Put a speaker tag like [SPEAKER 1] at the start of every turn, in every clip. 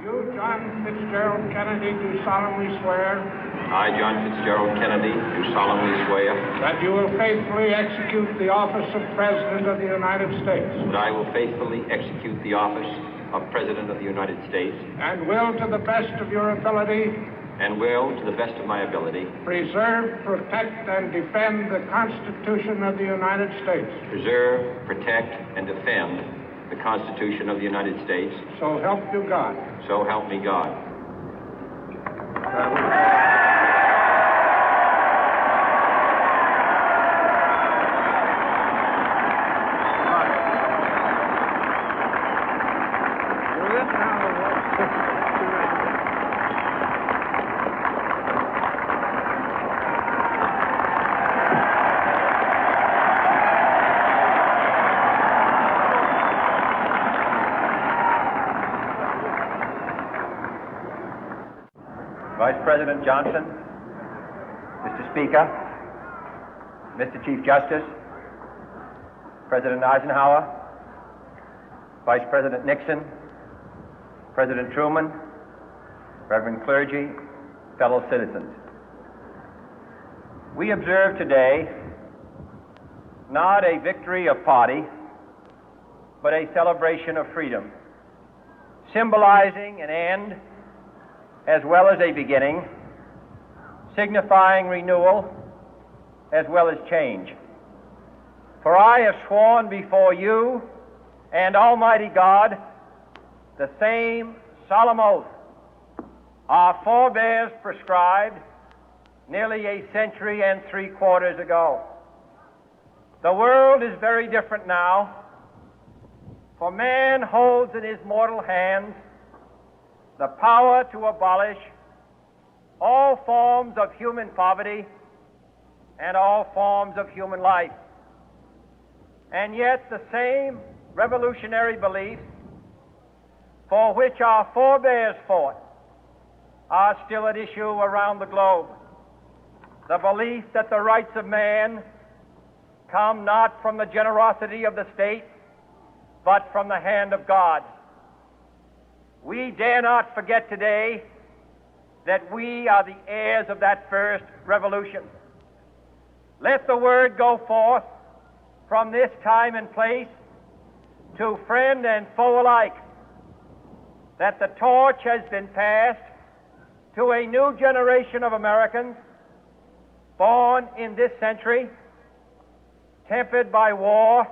[SPEAKER 1] You, John Fitzgerald Kennedy, do solemnly swear
[SPEAKER 2] I, John Fitzgerald Kennedy, do solemnly swear
[SPEAKER 1] that you will faithfully execute the office of President of the United States
[SPEAKER 2] that I will faithfully execute the office of President of the United States
[SPEAKER 1] and will, to the best of your ability,
[SPEAKER 2] and will, to the best of my ability,
[SPEAKER 1] preserve, protect, and defend the Constitution of the United States.
[SPEAKER 2] preserve, protect, and defend the Constitution of the United States.
[SPEAKER 1] So help you God.
[SPEAKER 2] So help me God.
[SPEAKER 3] Vice President Johnson, Mr. Speaker, Mr. Chief Justice, President Eisenhower, Vice President Nixon, President Truman, Reverend clergy, fellow citizens. We observe today not a victory of party, but a celebration of freedom, symbolizing an end as well as a beginning, signifying renewal as well as change. For I have sworn before you and Almighty God the same solemn oath our forebears prescribed nearly a century and 3/4 ago. The world is very different now, for man holds in his mortal hands the power to abolish all forms of human poverty and all forms of human life. And yet the same revolutionary beliefs for which our forebears fought are still at issue around the globe. The belief that the rights of man come not from the generosity of the state, but from the hand of God. We dare not forget today that we are the heirs of that first revolution. Let the word go forth from this time and place to friend and foe alike that the torch has been passed to a new generation of Americans born in this century, tempered by war,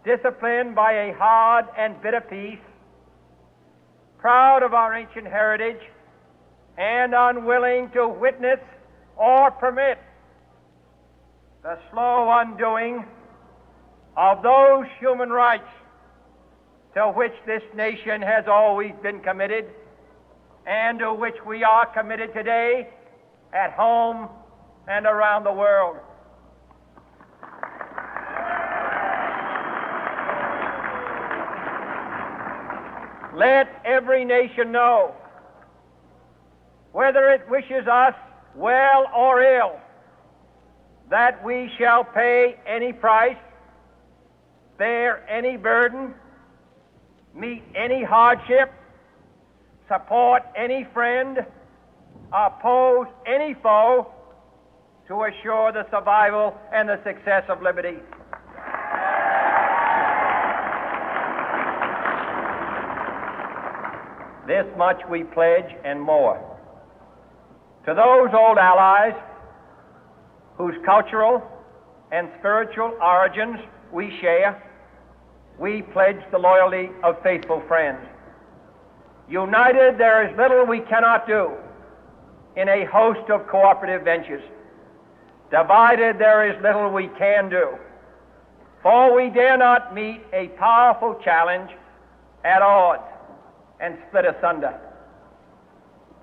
[SPEAKER 3] disciplined by a hard and bitter peace, proud of our ancient heritage, and unwilling to witness or permit the slow undoing of those human rights to which this nation has always been committed and to which we are committed today at home and around the world. Let every nation know, whether it wishes us well or ill, that we shall pay any price, bear any burden, meet any hardship, support any friend, oppose any foe to assure the survival and the success of liberty. This much we pledge and more. To those old allies whose cultural and spiritual origins we share, we pledge the loyalty of faithful friends. United, there is little we cannot do in a host of cooperative ventures. Divided, there is little we can do, for we dare not meet a powerful challenge at odds and split asunder.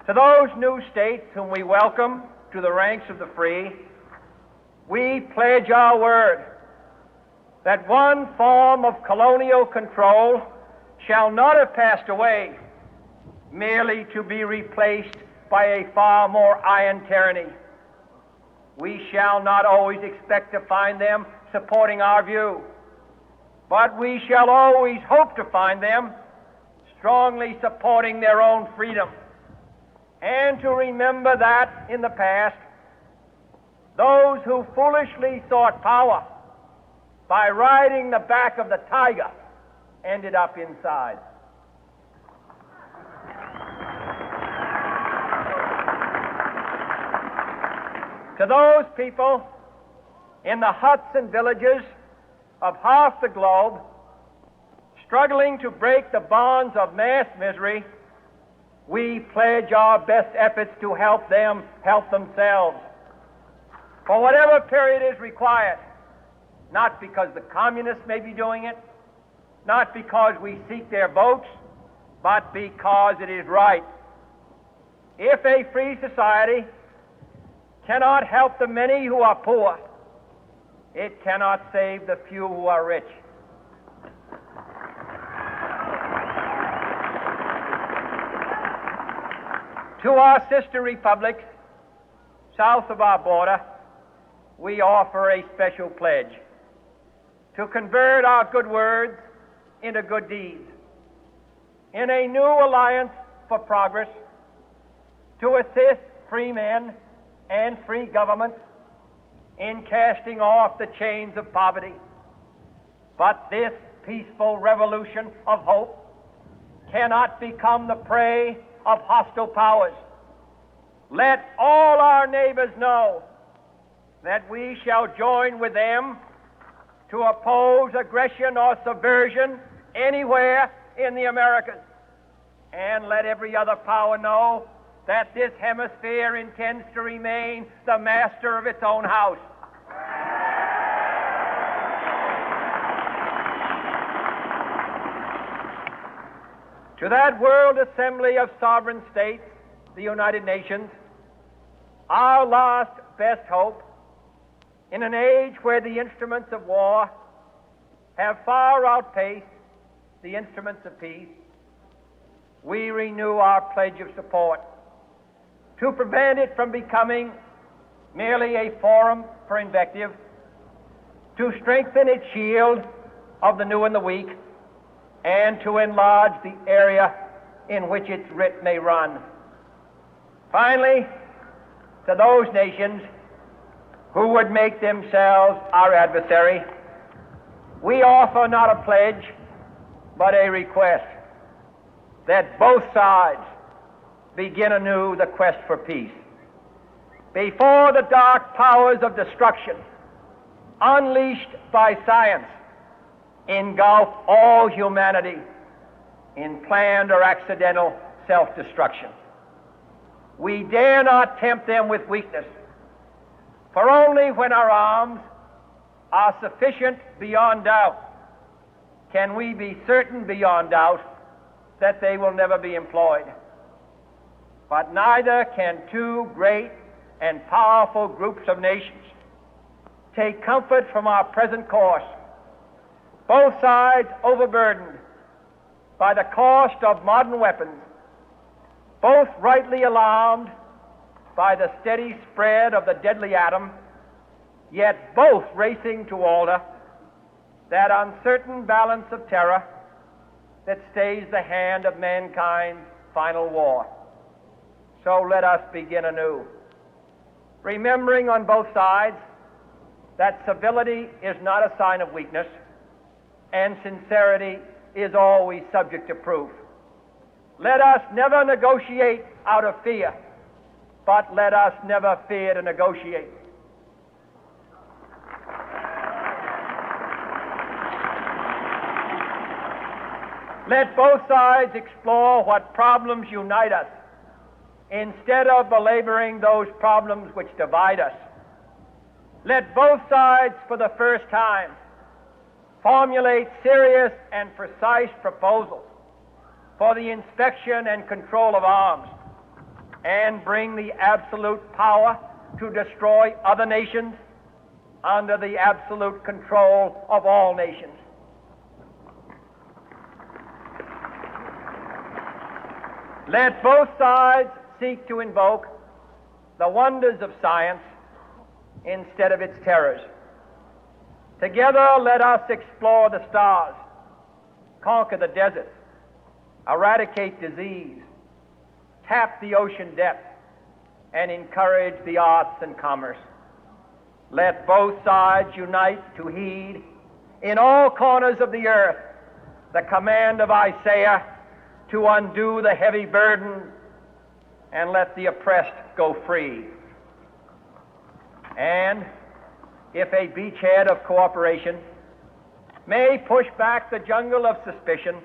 [SPEAKER 3] To those new states whom we welcome to the ranks of the free, we pledge our word that one form of colonial control shall not have passed away, merely to be replaced by a far more iron tyranny. We shall not always expect to find them supporting our view, but we shall always hope to find them strongly supporting their own freedom, and to remember that in the past, those who foolishly sought power by riding the back of the tiger ended up inside. To those people in the huts and villages of half the globe struggling to break the bonds of mass misery, we pledge our best efforts to help them help themselves for whatever period is required, not because the communists may be doing it, not because we seek their votes, but because it is right. If a free society cannot help the many who are poor, it cannot save the few who are rich. To our sister republics south of our border, we offer a special pledge to convert our good words into good deeds, in a new alliance for progress, to assist free men and free governments in casting off the chains of poverty. But this peaceful revolution of hope cannot become the prey of hostile powers. Let all our neighbors know that we shall join with them to oppose aggression or subversion anywhere in the Americas. And let every other power know that this hemisphere intends to remain the master of its own house. To that World Assembly of Sovereign States, the United Nations, our last best hope, in an age where the instruments of war have far outpaced the instruments of peace, we renew our pledge of support to prevent it from becoming merely a forum for invective, to strengthen its shield of the new and the weak, and to enlarge the area in which its writ may run. Finally, to those nations who would make themselves our adversary, we offer not a pledge, but a request that both sides begin anew the quest for peace. Before the dark powers of destruction, unleashed by science, engulf all humanity in planned or accidental self-destruction, we dare not tempt them with weakness, for only when our arms are sufficient beyond doubt can we be certain beyond doubt that they will never be employed. But neither can two great and powerful groups of nations take comfort from our present course, both sides overburdened by the cost of modern weapons, both rightly alarmed by the steady spread of the deadly atom, yet both racing to alter that uncertain balance of terror that stays the hand of mankind's final war. So let us begin anew, remembering on both sides that civility is not a sign of weakness, and sincerity is always subject to proof. Let us never negotiate out of fear, but let us never fear to negotiate. Let both sides explore what problems unite us, instead of belaboring those problems which divide us. Let both sides, for the first time, formulate serious and precise proposals for the inspection and control of arms, and bring the absolute power to destroy other nations under the absolute control of all nations. Let both sides seek to invoke the wonders of science instead of its terrors. Together, let us explore the stars, conquer the deserts, eradicate disease, tap the ocean depth, and encourage the arts and commerce. Let both sides unite to heed in all corners of the earth the command of Isaiah to undo the heavy burden and let the oppressed go free. And if a beachhead of cooperation may push back the jungle of suspicion,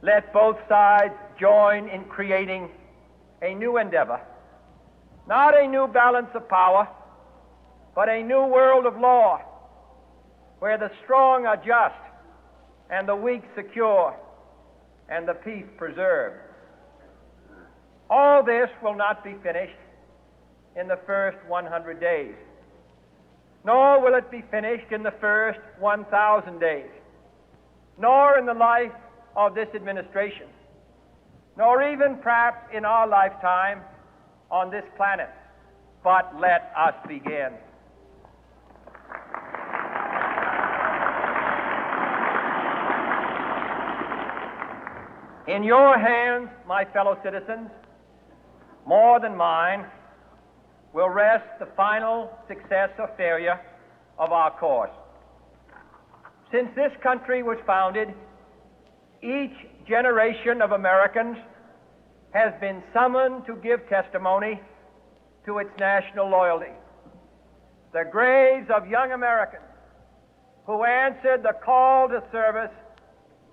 [SPEAKER 3] let both sides join in creating a new endeavor, not a new balance of power, but a new world of law, where the strong are just and the weak secure and the peace preserved. All this will not be finished in the first 100 days, nor will it be finished in the first 1,000 days, nor in the life of this administration, nor even perhaps in our lifetime on this planet. But let us begin. In your hands, my fellow citizens, more than mine, will rest the final success or failure of our course. Since this country was founded, each generation of Americans has been summoned to give testimony to its national loyalty. The graves of young Americans who answered the call to service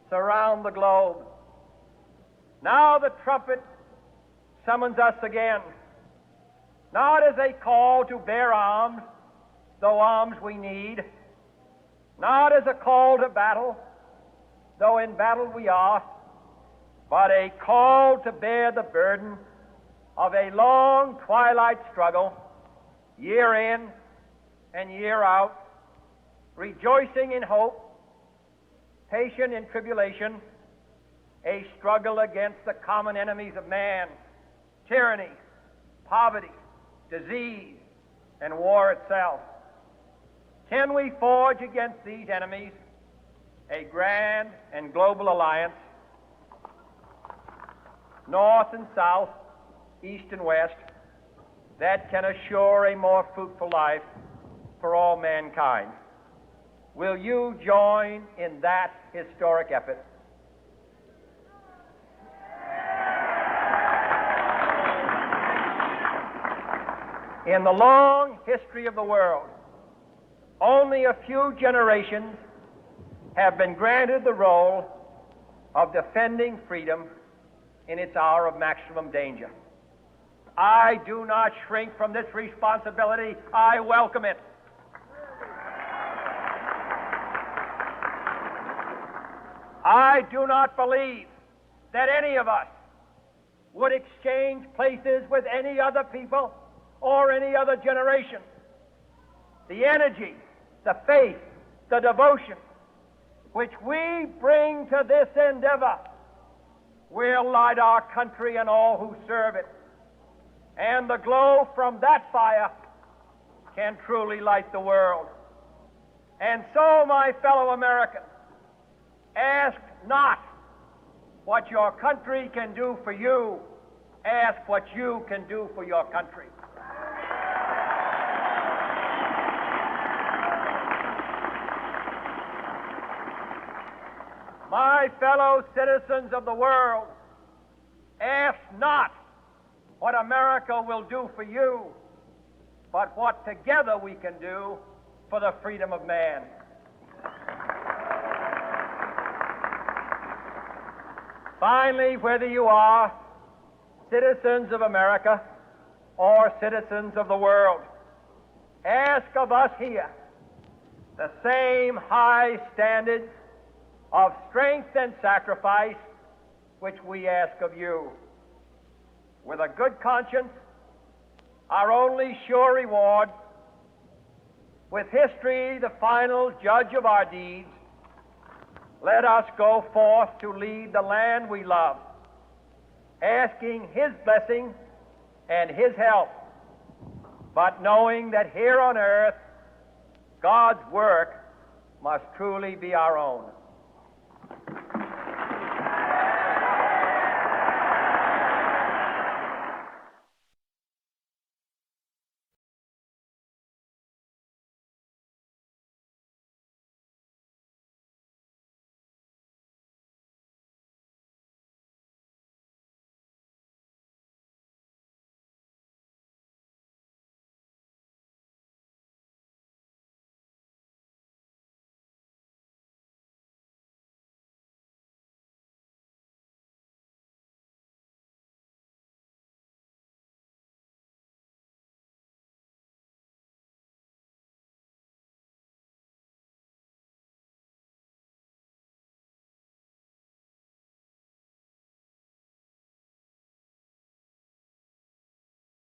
[SPEAKER 3] surround the globe. Now the trumpet summons us again, not as a call to bear arms, though arms we need, not as a call to battle, though in battle we are, but a call to bear the burden of a long twilight struggle, year in and year out, rejoicing in hope, patient in tribulation, a struggle against the common enemies of man, tyranny, poverty, disease, and war itself. Can we forge against these enemies a grand and global alliance, north and south, east and west, that can assure a more fruitful life for all mankind? Will you join in that historic effort? In the long history of the world, only a few generations have been granted the role of defending freedom in its hour of maximum danger. I do not shrink from this responsibility. I welcome it. I do not believe that any of us would exchange places with any other people or any other generation. The energy, the faith, the devotion which we bring to this endeavor will light our country and all who serve it. And the glow from that fire can truly light the world. And so, my fellow Americans, ask not what your country can do for you. Ask what you can do for your country. My fellow citizens of the world, ask not what America will do for you, but what together we can do for the freedom of man. Finally, whether you are citizens of America or citizens of the world, ask of us here the same high standards of strength and sacrifice which we ask of you. With a good conscience, our only sure reward, with history the final judge of our deeds, let us go forth to lead the land we love, asking His blessing and His help, but knowing that here on earth God's work must truly be our own.